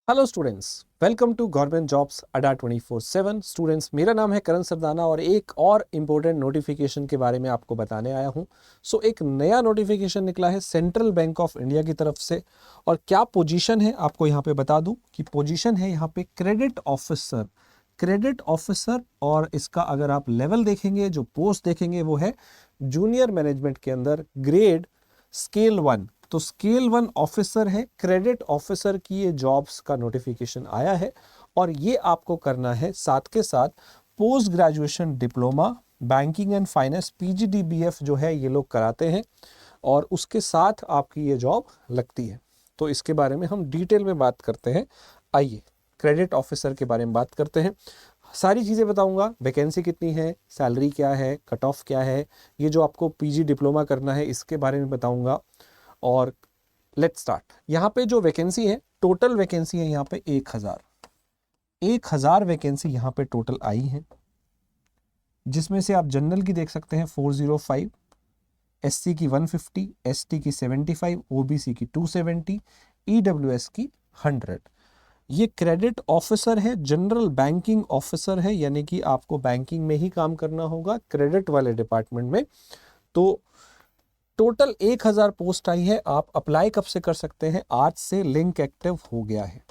Hello students, welcome to government jobs Adda 24/7। Students, मेरा नाम है करण सरदाना और एक और इम्पोर्टेंट नोटिफिकेशन के बारे में आपको बताने आया हूं। एक नया नोटिफिकेशन निकला है सेंट्रल बैंक ऑफ इंडिया की तरफ से। और क्या पोजीशन है आपको यहाँ पे बता दूं कि पोजीशन है यहाँ पे क्रेडिट ऑफिसर। क्रेडिट ऑफिसर, और इसका अगर आप लेवल देखेंगे, जो पोस्ट देखेंगे वो है जूनियर मैनेजमेंट के अंदर ग्रेड स्केल 1। तो स्केल 1 ऑफिसर है, क्रेडिट ऑफिसर की ये जॉब्स का नोटिफिकेशन आया है। और ये आपको करना है साथ के साथ post graduation diploma banking and finance PGDBF जो है ये लोग कराते हैं, और उसके साथ आपकी ये जॉब लगती है। तो इसके बारे में हम डिटेल में बात करते हैं। आइए क्रेडिट ऑफिसर के बारे में बात करते हैं। सारी चीज़ें बताऊंगा, वैकेंसी कितनी है, सैलरी क्या है, कट ऑफ क्या है, ये जो आपको पीजी डिप्लोमा करना है इसके बारे में बताऊंगा। और लेट्स स्टार्ट। यहाँ पे जो वैकेंसी है, टोटल वैकेंसी है यहाँ पे 1000 वैकेंसी यहाँ पे टोटल आई है, जिसमें से आप जनरल की देख सकते हैं 405, एससी की 150, एसटी की 75, ओबीसी की 270, ईडब्ल्यूएस की 100। ये क्रेडिट ऑफिसर है, जनरल बैंकिंग ऑफिसर है, यानी कि आपको बैंकिंग में ही काम करना होगा क्रेडिट वाले डिपार्टमेंट में। तो टोटल 1000 पोस्ट आई है। आप अप्लाई कब से कर सकते हैं? आज से लिंक एक्टिव हो गया है।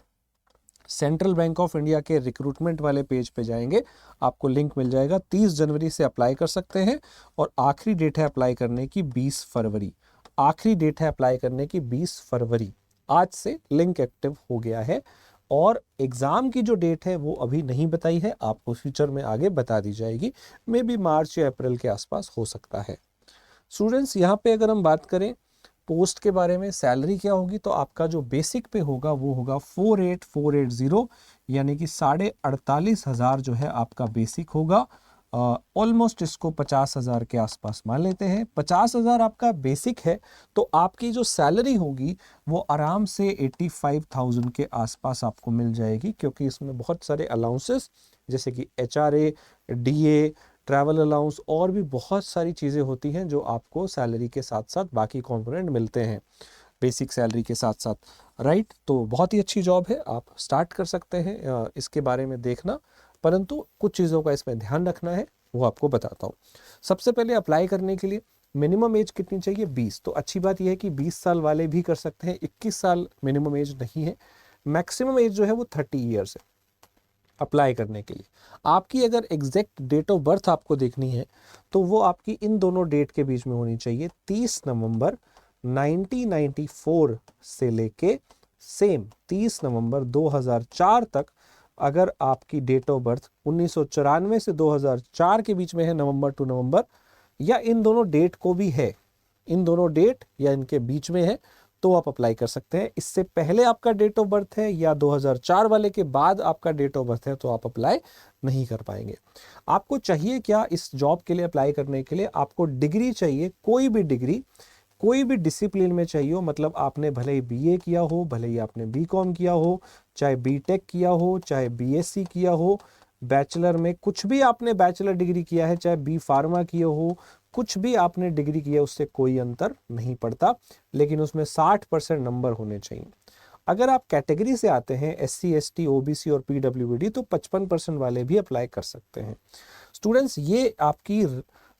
सेंट्रल बैंक ऑफ इंडिया के रिक्रूटमेंट वाले पेज पे जाएंगे, आपको लिंक मिल जाएगा। 30 जनवरी से अप्लाई कर सकते हैं और आखिरी डेट है अप्लाई करने की 20 फरवरी। आखिरी डेट है अप्लाई करने की 20 फरवरी। आज से लिंक एक्टिव हो गया है। और एग्ज़ाम की जो डेट है वो अभी नहीं बताई है, आपको फ्यूचर में आगे बता दी जाएगी। मे बी मार्च या अप्रैल के आसपास हो सकता है। स्टूडेंट्स, यहाँ पे अगर हम बात करें पोस्ट के बारे में, सैलरी क्या होगी, तो आपका जो बेसिक पे होगा वो होगा 48480, यानी कि 48,500 जो है आपका बेसिक होगा। ऑलमोस्ट इसको 50,000 के आसपास मान लेते हैं। 50,000 आपका बेसिक है, तो आपकी जो सैलरी होगी वो आराम से 85,000 के आसपास आपको मिल जाएगी, क्योंकि इसमें बहुत सारे अलाउंसेस जैसे कि एचआरए, डीए, ट्रैवल अलाउंस और भी बहुत सारी चीज़ें होती हैं जो आपको सैलरी के साथ साथ बाकी कंपोनेंट मिलते हैं बेसिक सैलरी के साथ साथ। राइट, तो बहुत ही अच्छी जॉब है, आप स्टार्ट कर सकते हैं इसके बारे में देखना। परंतु कुछ चीज़ों का इसमें ध्यान रखना है, वो आपको बताता हूँ। सबसे पहले अप्लाई करने के लिए मिनिमम एज कितनी चाहिए? 20। तो अच्छी बात यह है कि 20 साल वाले भी कर सकते हैं, 21 साल मिनिमम एज नहीं है। मैक्सिमम एज जो है वो 30 ईयर्स है अप्लाई करने के लिए। आपकी अगर एग्जैक्ट डेट ऑफ बर्थ आपको देखनी है तो वो आपकी इन दोनों डेट के बीच में होनी चाहिए, 30 नवंबर 1994 से लेके सेम 30 नवंबर 2004 तक। अगर आपकी डेट ऑफ बर्थ 1994 से 2004 के बीच में है, नवंबर टू नवंबर, या इन दोनों डेट को भी है, इन दोनों डेट या इनके बीच में है, तो आप अप्लाई कर सकते हैं। इससे पहले आपका डेट ऑफ बर्थ है या 2004 वाले के बाद आपका डेट ऑफ बर्थ है तो आप अप्लाई नहीं कर पाएंगे। आपको चाहिए क्या इस जॉब के लिए अप्लाई करने के लिए? आपको डिग्री चाहिए, कोई भी डिग्री, कोई भी डिसिप्लिन में चाहिए हो। मतलब आपने भले ही बीए किया हो, भले ही आपने बीकॉम किया हो, चाहे बीटेक किया हो, चाहे बीएससी किया हो, बैचलर में कुछ भी आपने बैचलर डिग्री किया है, चाहे बी फार्मा किया हो, कुछ भी आपने डिग्री किया, उससे कोई अंतर नहीं पड़ता, लेकिन उसमें 60% नंबर होने चाहिए। अगर आप कैटेगरी से आते हैं एससी, एसटी, ओबीसी और पीडब्ल्यूडी, तो 55% वाले भी अप्लाई कर सकते हैं। स्टूडेंट्स, ये आपकी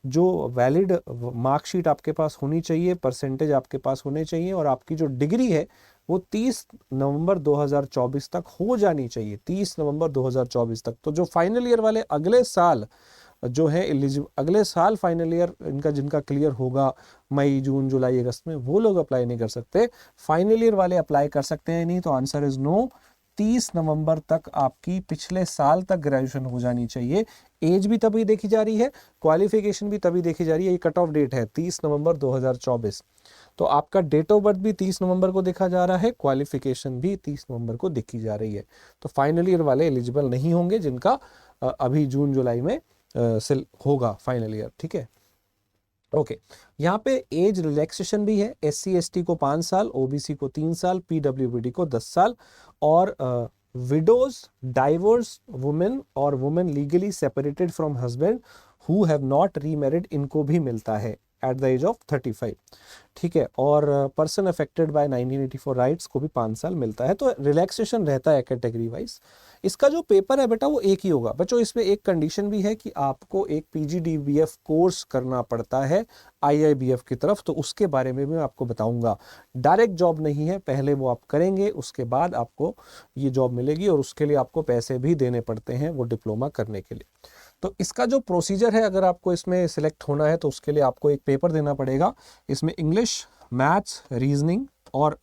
जो वैलिड मार्कशीट आपके पास होनी चाहिए, परसेंटेज आपके पास होने चाहिए, और आपकी जो डिग्री है वो 30 नवंबर 2024 तक हो जानी चाहिए। 30 नवंबर 2024 तक। तो जो फाइनल ईयर वाले अगले साल जो है एलिजिबल, अगले साल फाइनल ईयर इनका जिनका क्लियर होगा मई, जून, जुलाई, अगस्त में, वो लोग अप्लाई नहीं कर सकते। फाइनल ईयर वाले अप्लाई कर सकते हैं नहीं, तो आंसर इज नो। 30 नवंबर तक आपकी पिछले साल तक ग्रेजुएशन हो जानी चाहिए। एज भी तभी देखी जा रही है, क्वालिफिकेशन भी तभी देखी जा रही है। ये कट ऑफ डेट है 30 नवंबर 2024। तो आपका डेट ऑफ बर्थ भी 30 नवंबर को देखा जा रहा है, क्वालिफिकेशन भी 30 नवंबर को देखी जा रही है। तो फाइनल ईयर वाले एलिजिबल नहीं होंगे जिनका अभी जून जुलाई में से होगा फाइनल ईयर। ठीक है, ओके। यहाँ पे एज रिलैक्सेशन भी है। एससी एसटी को 5 साल, ओबीसी को 3 साल, पीडब्ल्यूबीडी को 10 साल, और विडोज, डाइवोर्स वुमेन और women legally separated from husband who have not remarried, इनको भी मिलता है एट द एज ऑफ 35, ठीक है। और पर्सन अफेक्टेड बाय 1984 राइट्स को भी 5 साल मिलता है। तो रिलैक्सेशन रहता है कैटेगरी वाइज। इसका जो पेपर है बेटा वो एक ही होगा बच्चों। इसमें एक कंडीशन भी है कि आपको एक पीजीडीबीएफ कोर्स करना पड़ता है आईआईबीएफ की तरफ, तो उसके बारे में भी मैं आपको बताऊंगा। डायरेक्ट जॉब नहीं है, पहले वो आप करेंगे उसके बाद आपको ये जॉब मिलेगी, और उसके लिए आपको पैसे भी देने पड़ते हैं वो डिप्लोमा करने के लिए। तो इसका जो प्रोसीजर है, अगर आपको इसमें सिलेक्ट होना है तो उसके लिए आपको एक पेपर देना पड़ेगा। इसमें इंग्लिश, मैथ्स, रीजनिंग और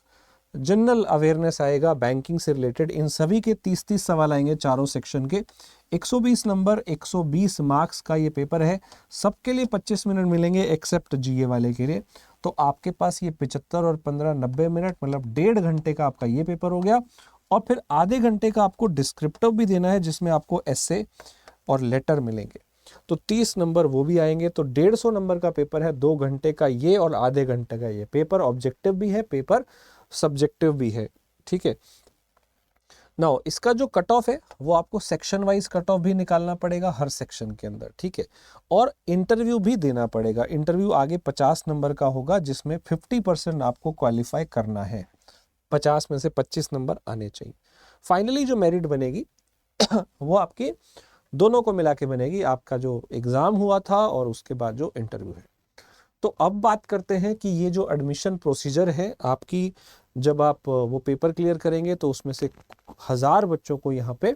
जनरल अवेयरनेस आएगा बैंकिंग से रिलेटेड। इन सभी के 30-30 सवाल आएंगे चारों सेक्शन के। 120 नंबर, 120 मार्क्स का ये पेपर है। सबके लिए 25 मिनट मिलेंगे एक्सेप्ट जीए वाले के लिए। तो आपके पास ये 75 और 15 90 मिनट, मतलब 1.5 घंटे का आपका ये पेपर हो गया। और फिर आधे घंटे का आपको डिस्क्रिप्टिव भी देना है, जिसमें आपको एसे और लेटर मिलेंगे। तो 30 नंबर वो भी आएंगे। तो 150 नंबर का पेपर है, 2 घंटे का ये और आधे घंटे का ये। पेपर ऑब्जेक्टिव भी है, पेपर सब्जेक्टिव भी है, ठीक है। नाउ इसका जो कट ऑफ है वो आपको सेक्शन वाइज कट ऑफ भी निकालना पड़ेगा हर सेक्शन के अंदर, ठीक है। और इंटरव्यू भी देना पड़ेगा। इंटरव्यू आगे 50 नंबर का होगा, जिसमें 50% आपको क्वालिफाई करना है। 50 में से 25 नंबर आने चाहिए। फाइनली जो मेरिट बनेगी वो आपके दोनों को मिला के बनेगी, आपका जो एग्जाम हुआ था और उसके बाद जो इंटरव्यू है। तो अब बात करते हैं कि ये जो एडमिशन प्रोसीजर है आपकी, जब आप वो पेपर क्लियर करेंगे तो उसमें से 1000 बच्चों को यहाँ पे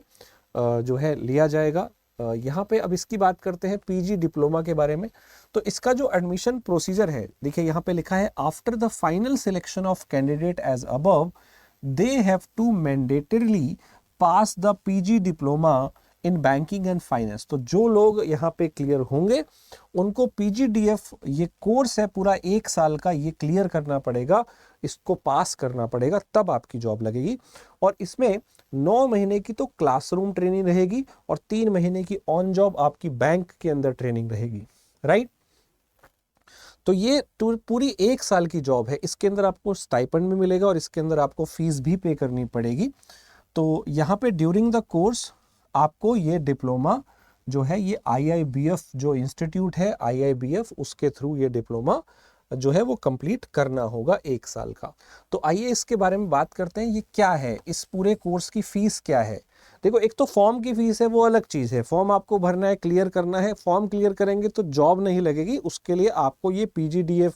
जो है लिया जाएगा। यहाँ पे अब इसकी बात करते हैं पीजी डिप्लोमा के बारे में। तो इसका जो एडमिशन प्रोसीजर है, देखिए यहाँ पे लिखा है, after the final selection of candidate as above they have to mandatorily pass the PG diploma in banking and finance. तो जो लोग यहाँ पे क्लियर होंगे उनको पीजीडीएफ ये कोर्स है पूरा 1 साल का, ये क्लियर करना पड़ेगा, इसको पास करना पड़ेगा, तब आपकी जॉब लगेगी। और इसमें 9 महीने की तो क्लासरूम ट्रेनिंग रहेगी और 3 महीने की ऑन जॉब आपकी बैंक के अंदर ट्रेनिंग रहेगी, राइट। तो ये पूरी 1 साल की जॉब है। इसके अंदर आपको स्टाइपेंड भी मिलेगा और इसके अंदर आपको फीस भी पे करनी पड़ेगी। तो यहाँ पे ड्यूरिंग द कोर्स आपको ये डिप्लोमा जो है, ये आईआईबीएफ जो इंस्टीट्यूट है आईआईबीएफ, उसके थ्रू ये डिप्लोमा जो है वो कंप्लीट करना होगा 1 साल का। तो आइए इसके बारे में बात करते हैं, ये क्या है, इस पूरे कोर्स की फीस क्या है। देखो, एक तो फॉर्म की फीस है, वो अलग चीज है। फॉर्म आपको भरना है, क्लियर करना है। फॉर्म क्लियर करेंगे तो जॉब नहीं लगेगी, उसके लिए आपको ये पीजीडीएफ,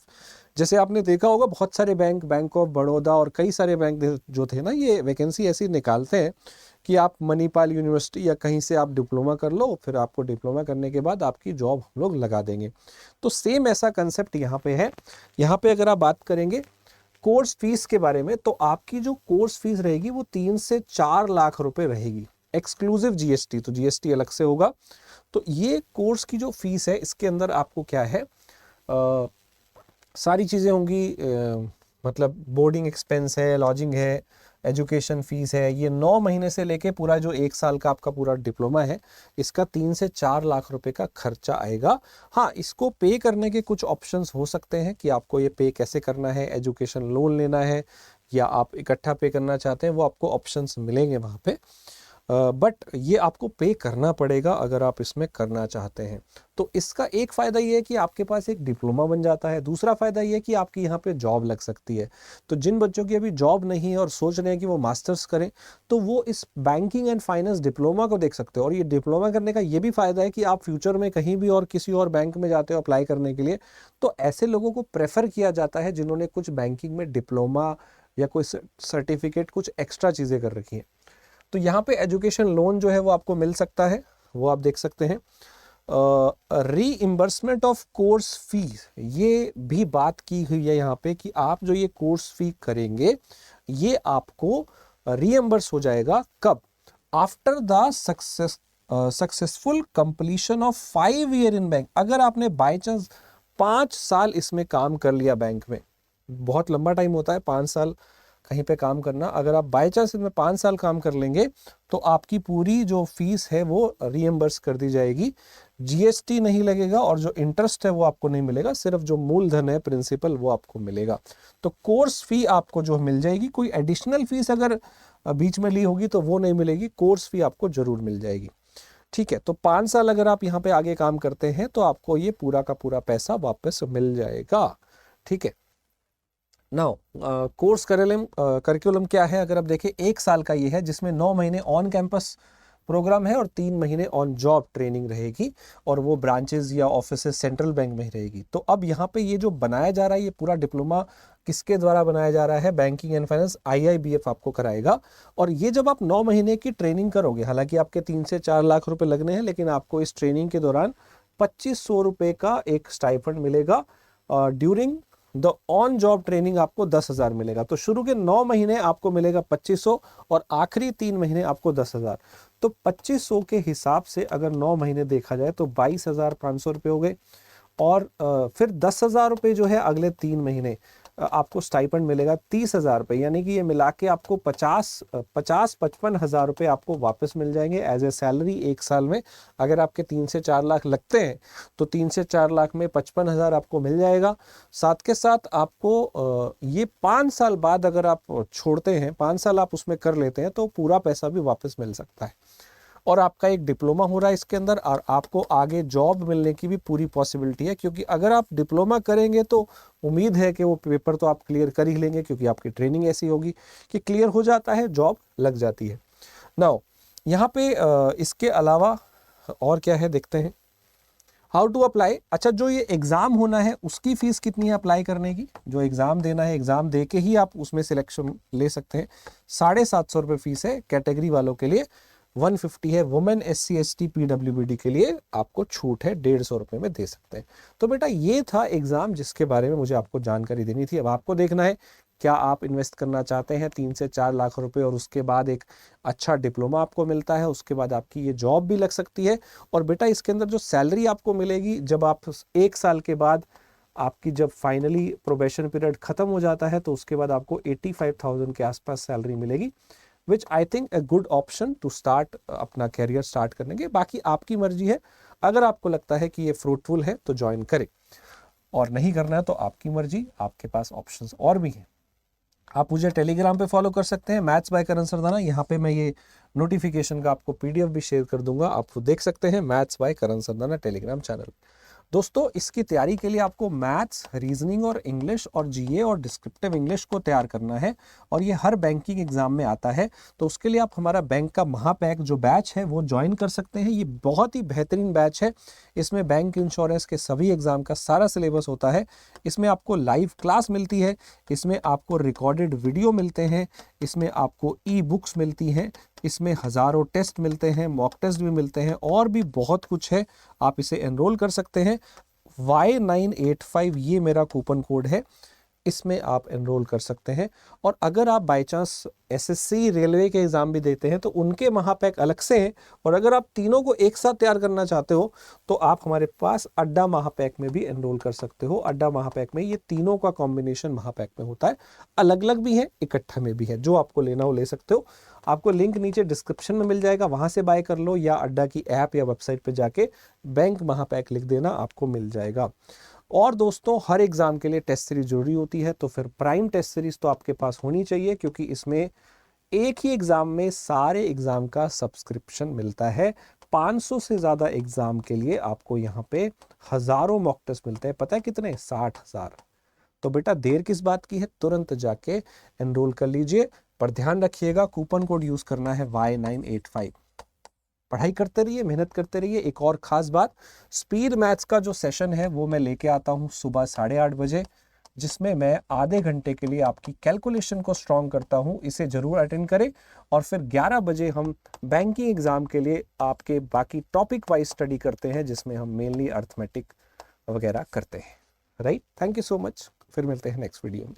जैसे आपने देखा होगा बहुत सारे बैंक ऑफ बड़ौदा और कई सारे बैंक जो थे ना, ये वैकेंसी ऐसी निकालते हैं कि आप मणिपाल यूनिवर्सिटी या कहीं से आप डिप्लोमा कर लो, फिर आपको डिप्लोमा करने के बाद आपकी जॉब हम लोग लगा देंगे। तो सेम ऐसा कंसेप्ट यहाँ पे है। यहाँ पे अगर आप बात करेंगे कोर्स फीस के बारे में, तो आपकी जो कोर्स फीस रहेगी वो 3 से 4 लाख रुपए रहेगी, एक्सक्लूसिव जीएसटी। तो जीएसटी अलग से होगा। तो ये कोर्स की जो फीस है, इसके अंदर आपको क्या है, सारी चीज़ें होंगी, मतलब बोर्डिंग एक्सपेंस है, लॉजिंग है, एजुकेशन फीस है। ये 9 महीने से लेके पूरा जो 1 साल का आपका पूरा डिप्लोमा है, इसका 3 से 4 लाख रुपए का खर्चा आएगा। हाँ, इसको पे करने के कुछ ऑप्शंस हो सकते हैं कि आपको ये पे कैसे करना है, एजुकेशन लोन लेना है या आप इकट्ठा पे करना चाहते हैं, वो आपको ऑप्शंस मिलेंगे वहाँ पे। बट ये आपको पे करना पड़ेगा अगर आप इसमें करना चाहते हैं। तो इसका एक फ़ायदा ये है कि आपके पास एक डिप्लोमा बन जाता है। दूसरा फ़ायदा ये है कि आपकी यहाँ पे जॉब लग सकती है। तो जिन बच्चों की अभी जॉब नहीं है और सोच रहे हैं कि वो मास्टर्स करें, तो वो इस बैंकिंग एंड फाइनेंस डिप्लोमा को देख सकते हो। और ये डिप्लोमा करने का ये भी फ़ायदा है कि आप फ्यूचर में कहीं भी और किसी और बैंक में जाते हो अप्लाई करने के लिए, तो ऐसे लोगों को प्रेफर किया जाता है जिन्होंने कुछ बैंकिंग में डिप्लोमा या कोई सर्टिफिकेट, कुछ एक्स्ट्रा चीज़ें कर रखी हैं। तो यहाँ पे एजुकेशन लोन जो है वो आपको मिल सकता है, वो आप देख सकते हैं। रीइंबर्समेंट ऑफ कोर्स फीस, ये भी बात की हुई है यहाँ पे कि आप जो ये कोर्स फी करेंगे ये आपको रीइंबर्स हो जाएगा। कब? After the successful completion of 5 year in bank. अगर आपने बाय चांस 5 साल इसमें काम कर लिया बैंक में, बहुत लंबा टाइम होता है 5 साल कहीं पे काम करना, अगर आप बाय चांस इसमें 5 साल काम कर लेंगे तो आपकी पूरी जो फीस है वो रीइंबर्स कर दी जाएगी। जीएसटी नहीं लगेगा और जो इंटरेस्ट है वो आपको नहीं मिलेगा, सिर्फ जो मूलधन है, प्रिंसिपल, वो आपको मिलेगा। तो कोर्स फी आपको जो मिल जाएगी, कोई एडिशनल फीस अगर बीच में ली होगी तो वो नहीं मिलेगी, कोर्स फी आपको जरूर मिल जाएगी। ठीक है, तो 5 साल अगर आप यहाँ पे आगे काम करते हैं तो आपको ये पूरा का पूरा पैसा वापस मिल जाएगा। ठीक है, नाउ कोर्स करिकुलम क्या है, अगर आप देखें 1 साल का ये है, जिसमें 9 महीने ऑन कैंपस प्रोग्राम है और 3 महीने ऑन जॉब ट्रेनिंग रहेगी, और वो ब्रांचेस या ऑफिसेस सेंट्रल बैंक में ही रहेगी। तो अब यहाँ पे ये जो बनाया जा रहा है, ये पूरा डिप्लोमा किसके द्वारा बनाया जा रहा है, बैंकिंग एंड फाइनेंस, IIBF आपको कराएगा। और ये जब आप 9 महीने की ट्रेनिंग करोगे, हालांकि आपके 3 से 4 लाख रुपए लगने हैं, लेकिन आपको इस ट्रेनिंग के दौरान 2500 रुपए का एक स्टाइपेंड मिलेगा। During the on job training आपको 10,000 मिलेगा। तो शुरू के 9 महीने आपको मिलेगा 2500 और आखिरी 3 महीने आपको 10,000। तो 2500 के हिसाब से अगर 9 महीने देखा जाए तो 22,500 रुपये हो गए। और फिर 10,000 रुपये जो है अगले 3 महीने आपको स्टाइपेंड मिलेगा 30,000 रुपये, यानी कि ये मिला के आपको 55,000 रुपये आपको वापस मिल जाएंगे एज ए सैलरी 1 साल में। अगर आपके 3 से 4 लाख लगते हैं तो 3 से 4 लाख में 55,000 आपको मिल जाएगा। साथ के साथ आपको ये 5 साल बाद अगर आप छोड़ते हैं, 5 साल आप उसमें कर लेते हैं, तो पूरा पैसा भी वापस मिल सकता है। और आपका एक डिप्लोमा हो रहा है इसके अंदर, और आपको आगे जॉब मिलने की भी पूरी पॉसिबिलिटी है, क्योंकि अगर आप डिप्लोमा करेंगे तो उम्मीद है कि वो पेपर तो आप क्लियर कर ही लेंगे, क्योंकि आपकी ट्रेनिंग ऐसी होगी कि क्लियर हो जाता है, जॉब लग जाती है। नाउ यहाँ पे इसके अलावा और क्या है देखते हैं, हाउ टू अप्लाई। अच्छा, जो ये एग्ज़ाम होना है उसकी फ़ीस कितनी है अप्लाई करने की, जो एग्ज़ाम देना है, एग्ज़ाम दे के ही आप उसमें सिलेक्शन ले सकते हैं। 750 रुपये फ़ीस है कैटेगरी वालों के लिए, 150 है वुमेन, SC ST PWBD के लिए आपको छूट है, 150 रुपये में दे सकते हैं। तो बेटा ये था एग्ज़ाम जिसके बारे में मुझे आपको जानकारी देनी थी। अब आपको देखना है क्या आप इन्वेस्ट करना चाहते हैं 3 से 4 लाख रुपए, और उसके बाद एक अच्छा डिप्लोमा आपको मिलता है, उसके बाद आपकी ये जॉब भी लग सकती है। और बेटा इसके अंदर जो सैलरी आपको मिलेगी जब आप 1 साल के बाद, आपकी जब फाइनली प्रोबेशन पीरियड खत्म हो जाता है, तो उसके बाद आपको 85,000 के आसपास सैलरी मिलेगी, which I think a good option to start अपना कैरियर स्टार्ट करने के। बाकी आपकी मर्जी है, अगर आपको लगता है कि ये फ्रूटफुल है तो ज्वाइन करें, और नहीं करना है तो आपकी मर्जी, आपके पास ऑप्शंस और भी हैं। आप मुझे टेलीग्राम पे फॉलो कर सकते हैं, मैथ्स बाय करण सरदाना। यहाँ पे मैं ये नोटिफिकेशन का आपको PDF भी शेयर कर दूंगा, आप देख सकते हैं maths by Karan Sardana Telegram channel. दोस्तों इसकी तैयारी के लिए आपको मैथ्स, रीजनिंग और इंग्लिश और GA और डिस्क्रिप्टिव इंग्लिश को तैयार करना है, और ये हर बैंकिंग एग्जाम में आता है। तो उसके लिए आप हमारा बैंक का महापैक जो बैच है वो ज्वाइन कर सकते हैं। ये बहुत ही बेहतरीन बैच है, इसमें बैंक इंश्योरेंस के सभी एग्जाम का सारा सिलेबस होता है। इसमें आपको लाइव क्लास मिलती है, इसमें आपको रिकॉर्डेड वीडियो मिलते हैं, इसमें आपको ई-बुक्स मिलती हैं, इसमें हज़ारों टेस्ट मिलते हैं, मॉक टेस्ट भी मिलते हैं, और भी बहुत कुछ है। आप इसे एनरोल कर सकते हैं। Y985 ये मेरा कूपन कोड है, इसमें आप एनरोल कर सकते हैं। और अगर आप बाय चांस SSC रेलवे के एग्ज़ाम भी देते हैं तो उनके महापैक अलग से हैं, और अगर आप तीनों को एक साथ तैयार करना चाहते हो तो आप हमारे पास अड्डा महापैक में भी एनरोल कर सकते हो। अड्डा महापैक में ये तीनों का कॉम्बिनेशन महापैक में होता है, अलग अलग भी है, इकट्ठा में भी है। जो आपको लेना हो ले सकते हो, आपको लिंक नीचे डिस्क्रिप्शन में मिल जाएगा, वहाँ से बाय कर लो, या अड्डा की ऐप या वेबसाइट पर जाके बैंक महापैक लिख देना, आपको मिल जाएगा। और दोस्तों हर एग्जाम के लिए टेस्ट सीरीज जरूरी होती है, तो फिर प्राइम टेस्ट सीरीज तो आपके पास होनी चाहिए, क्योंकि इसमें एक ही एग्जाम में सारे एग्जाम का सब्सक्रिप्शन मिलता है। 500 से ज़्यादा एग्जाम के लिए आपको यहाँ पे हज़ारों मॉक टेस्ट मिलते हैं। पता है कितने? 60,000। तो बेटा देर किस बात की है, तुरंत जाके एनरोल कर लीजिए। पर ध्यान रखिएगा, कूपन कोड यूज़ करना है Y985। पढ़ाई करते रहिए, मेहनत करते रहिए। एक और ख़ास बात, स्पीड मैथ्स का जो सेशन है वो मैं लेके आता हूँ सुबह 8:30 बजे, जिसमें मैं आधे घंटे के लिए आपकी कैलकुलेशन को स्ट्रॉन्ग करता हूँ। इसे ज़रूर अटेंड करें। और फिर 11 बजे हम बैंकिंग एग्ज़ाम के लिए आपके बाकी टॉपिक वाइज स्टडी करते हैं, जिसमें हम मेनली अर्थमेटिक वगैरह करते हैं। Right, thank you so much. फिर मिलते हैं नेक्स्ट वीडियो में।